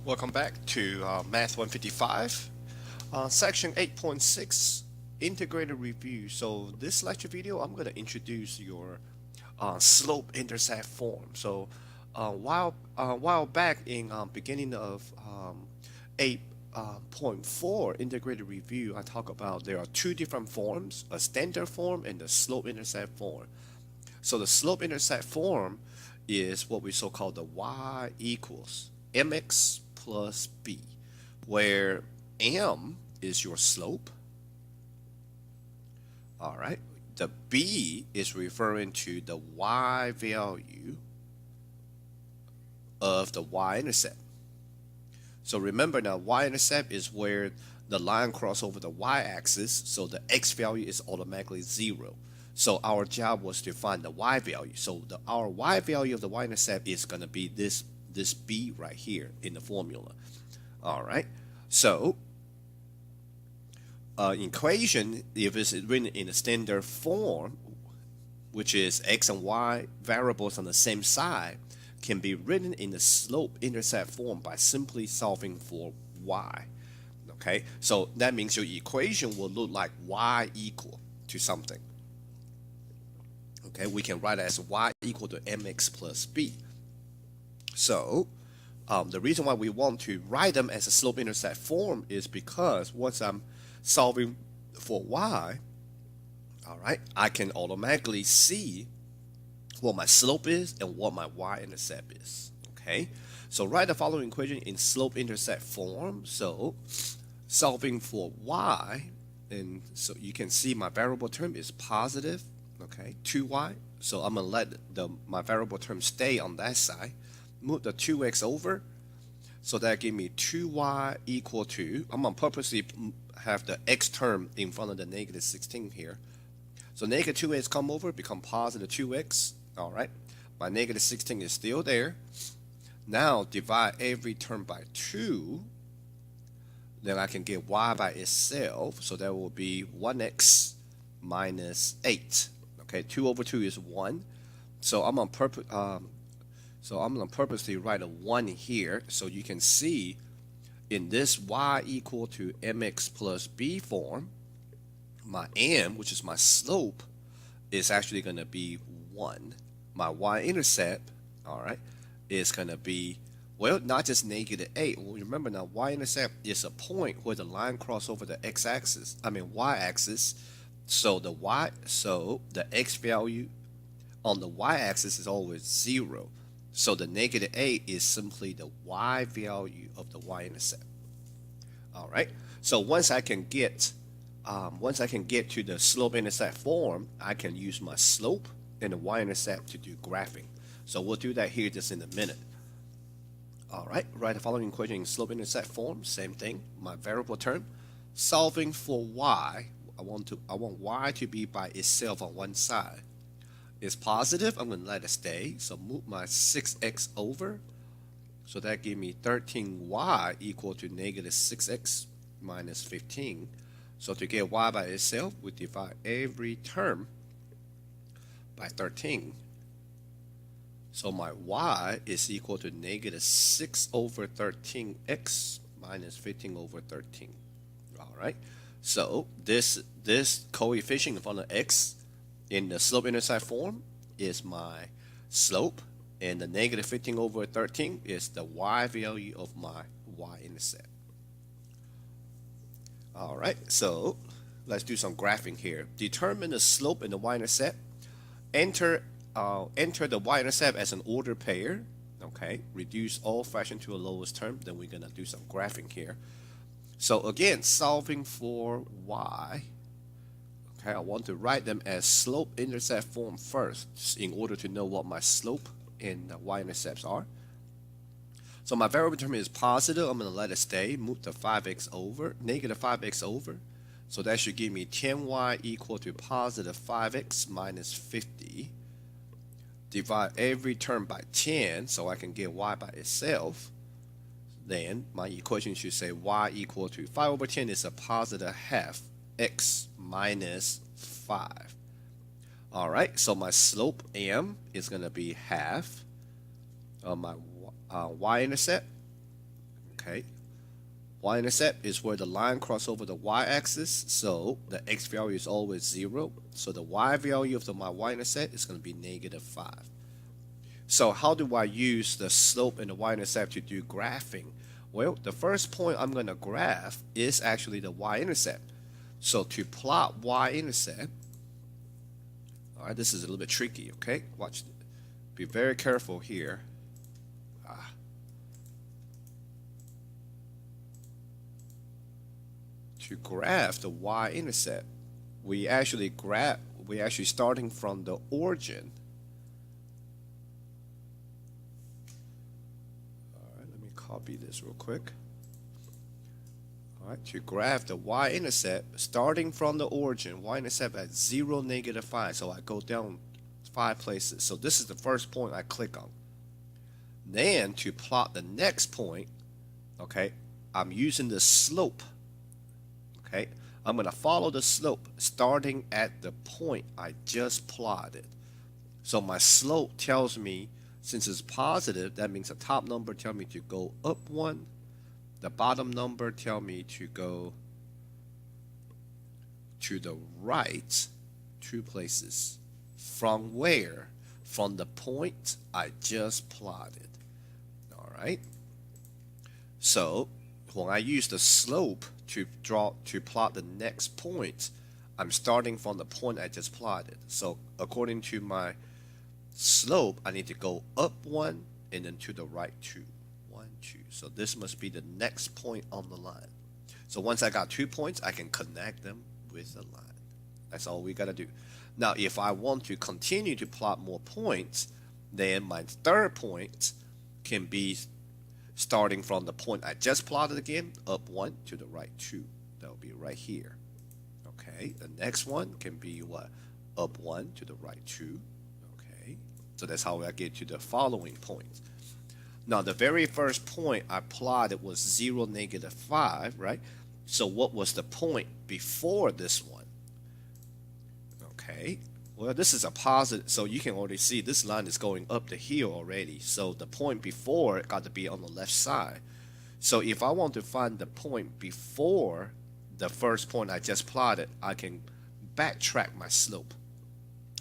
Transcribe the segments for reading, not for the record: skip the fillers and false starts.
Welcome back to Math 155, Section 8.6, Integrated Review. So this lecture video, I'm going to introduce your slope-intercept form. So while back in beginning of 8.4 Integrated Review, I talk about there are two different forms, a standard form and the slope-intercept form. So the slope-intercept form is what we so-called the y equals mx plus b, where m is your slope. All right. The b is referring to the y value of the y-intercept. So remember now, y-intercept is where the line cross over the y-axis, so the x value is automatically 0. So our job was to find the y value. So our y value of the y-intercept is going to be this b right here in the formula. All right. So equation, if it's written in a standard form, which is x and y variables on the same side, can be written in the slope-intercept form by simply solving for y. Okay, so that means your equation will look like y equal to something. Okay, we can write it as y equal to mx plus b. So the reason why we want to write them as a slope-intercept form is because once I'm solving for y, all right, I can automatically see what my slope is and what my y-intercept is. Okay, so write the following equation in slope-intercept form. So solving for y, and so you can see my variable term is positive, okay, 2y. So I'm gonna let my variable term stay on that side. Move the 2x over, so that give me 2y equal to, I'm gonna purposely have the x term in front of the negative 16 here. So negative 2x come over, become positive 2x. All right, my negative 16 is still there. Now divide every term by 2. Then I can get y by itself. So that will be 1x minus 8. Okay, 2 over 2 is 1. So I'm gonna purposely write a 1 here, so you can see in this y equal to mx plus b form, my m, which is my slope, is actually going to be 1. My y-intercept, all right, is going to be, well, not just negative 8. Well, remember now, y-intercept is a point where the line cross over the y-axis. So the x value on the y-axis is always 0. So the negative 8 is simply the y value of the y-intercept. All right. So once I can get to the slope-intercept form, I can use my slope and the y-intercept to do graphing. So we'll do that here just in a minute. All right. Write the following equation in slope-intercept form. Same thing. My variable term. Solving for y, I want y to be by itself on one side. It's positive, I'm going to let it stay. So move my 6x over. So that gives me 13y equal to negative 6x minus 15. So to get y by itself, we divide every term by 13. So my y is equal to negative 6 over 13x minus 15 over 13. All right. So this coefficient in front of x in the slope-intercept form is my slope, and the negative 15 over 13 is the y value of my y-intercept. All right, so let's do some graphing here. Determine the slope and the y-intercept. Enter the y-intercept as an ordered pair. Okay, reduce all fraction to a lowest term. Then we're gonna do some graphing here. So again, solving for y. Okay, I want to write them as slope-intercept form first in order to know what my slope and y-intercepts are. So my variable term is positive. I'm going to let it stay. Move the 5x over, negative 5x over. So that should give me 10y equal to positive 5x minus 50. Divide every term by 10 so I can get y by itself. Then my equation should say y equal to 5 over 10 is a positive half x minus 5. All right, so my slope m is going to be half of my y-intercept. okay? Y-intercept is where the line crosses over the y-axis, so the x value is always 0. So the y value of my y-intercept is going to be -5. So how do I use the slope and the y-intercept to do graphing? Well, the first point I'm going to graph is actually the y-intercept. So to plot y-intercept, all right, this is a little bit tricky, okay? Watch. Be very careful here. To graph the y-intercept, we actually starting from the origin. All right, let me copy this real quick. All right, to graph the y-intercept, starting from the origin, y-intercept at 0, -5. So I go down 5 places. So this is the first point I click on. Then to plot the next point, okay, I'm using the slope. Okay, I'm going to follow the slope starting at the point I just plotted. So my slope tells me, since it's positive, that means the top number tells me to go up 1. The bottom number tells me to go to the right 2 places. From where? From the point I just plotted. All right. So when I use the slope to plot the next point, I'm starting from the point I just plotted. So according to my slope, I need to go up 1 and then to the right 2. 1, 2. So this must be the next point on the line. So once I got 2 points, I can connect them with a line. That's all we got to do. Now, if I want to continue to plot more points, then my third point can be starting from the point I just plotted again, up 1 to the right 2. That will be right here. Okay, the next one can be what? Up 1 to the right 2. Okay, so that's how I get to the following point. Now, the very first point I plotted was 0, -5, right? So what was the point before this one? Okay, well, this is a positive, so you can already see this line is going up the hill already. So the point before it got to be on the left side. So if I want to find the point before the first point I just plotted, I can backtrack my slope.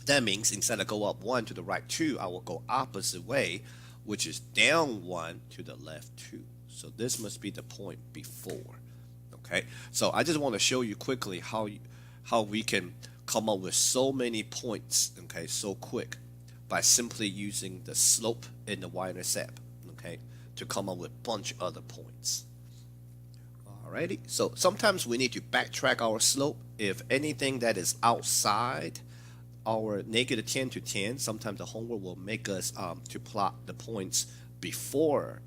That means instead of go up 1 to the right 2, I will go opposite way, which is down 1 to the left 2. So this must be the point before. Okay, so I just want to show you quickly how we can come up with so many points, okay, so quick by simply using the slope and the y-intercept, okay, to come up with a bunch of other points. Alrighty, so sometimes we need to backtrack our slope if anything that is outside our -10 to 10. Sometimes the homework will make us to plot the points before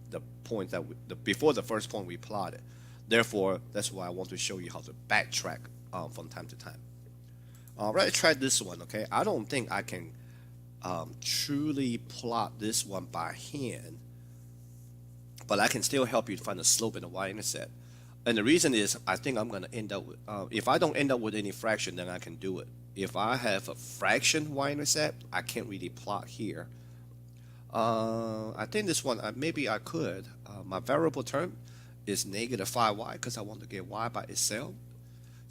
the point that before the first point we plotted. Therefore, that's why I want to show you how to backtrack from time to time. Alright, try this one, okay? I don't think I can truly plot this one by hand, but I can still help you to find the slope and the y-intercept. And the reason is, I think I'm going to end up with, if I don't end up with any fraction, then I can do it. If I have a fraction y-intercept, I can't really plot here. I think this one, maybe I could. My variable term is -5y because I want to get y by itself.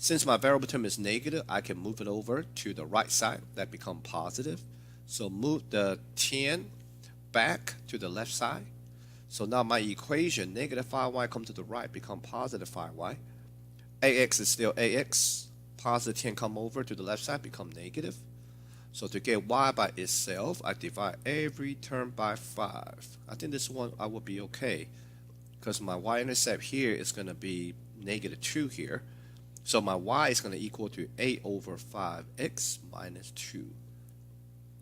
Since my variable term is negative, I can move it over to the right side. That becomes positive. So move the 10 back to the left side. So now my equation, -5y come to the right, become +5y. Ax is still ax. Positive 10 come over to the left side, become negative. So to get y by itself, I divide every term by 5. I think this one I will be okay, because my y-intercept here is going to be -2 here. So my y is going to equal to 8/5x minus 2.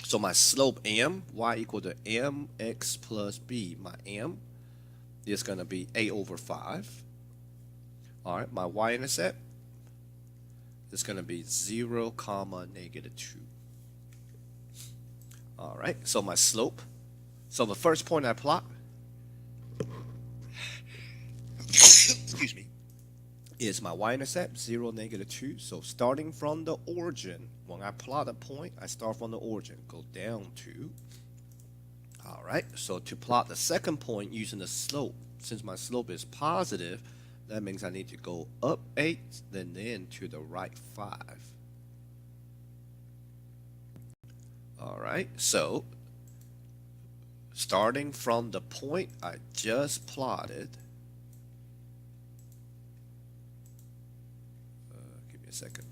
So my slope m, y equal to mx plus b. My m is going to be 8/5. All right, my y-intercept is going to be 0, -2. All right, so my slope. So the first point I plot, excuse me, is my y-intercept, 0, -2. So starting from the origin, when I plot a point, I start from the origin, go down 2. All right, so to plot the second point using the slope, since my slope is positive, that means I need to go up 8, then to the right 5. All right, so starting from the point I just plotted, give me a second.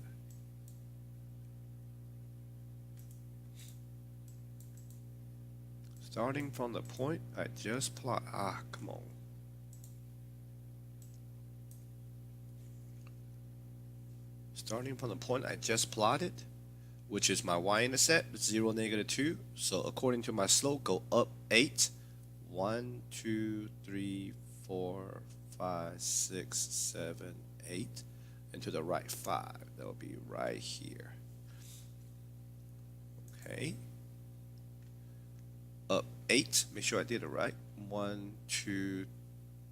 Starting from the point I just plotted, come on. Starting from the point I just plotted, which is my y-intercept, 0, -2. So according to my slope, go up 8. 1, 2, 3, 4, 5, 6, 7, 8. And to the right 5. That will be right here. Okay. Up 8. Make sure I did it right. 1, 2,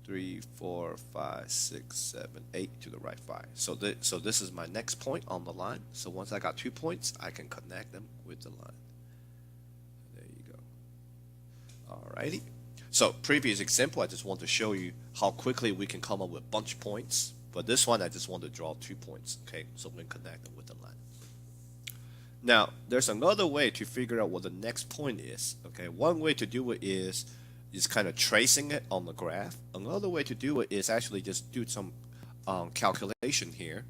3, 4, 5, 6, 7, 8 to the right 5. So this is my next point on the line. So once I got 2 points, I can connect them with the line. There you go. Alrighty. So previous example, I just want to show you how quickly we can come up with a bunch of points. But this one, I just want to draw 2 points. Okay, so we can connect them with the line. Now, there's another way to figure out what the next point is. Okay, one way to do it is kind of tracing it on the graph. Another way to do it is actually just do some calculation here.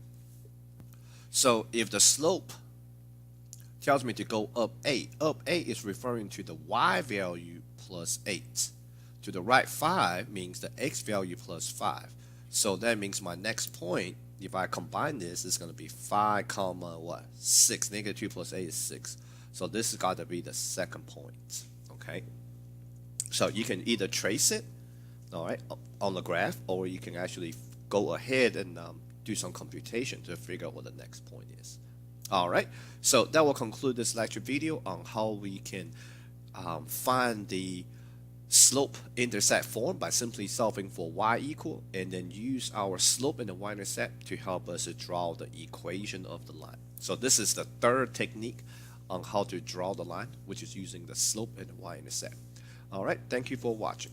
So if the slope tells me to go up 8 is referring to the y value plus 8. To the right 5 means the x value plus 5. So that means my next point, if I combine this, is going to be 5 comma what? 6. -2 plus 8 is 6. So this has got to be the second point. Okay. So you can either trace it, all right, on the graph, or you can actually go ahead and do some computation to figure out what the next point is. All right, so that will conclude this lecture video on how we can find the slope-intercept form by simply solving for y equal, and then use our slope and the y-intercept to help us to draw the equation of the line. So this is the third technique on how to draw the line, which is using the slope and the y-intercept. All right, thank you for watching.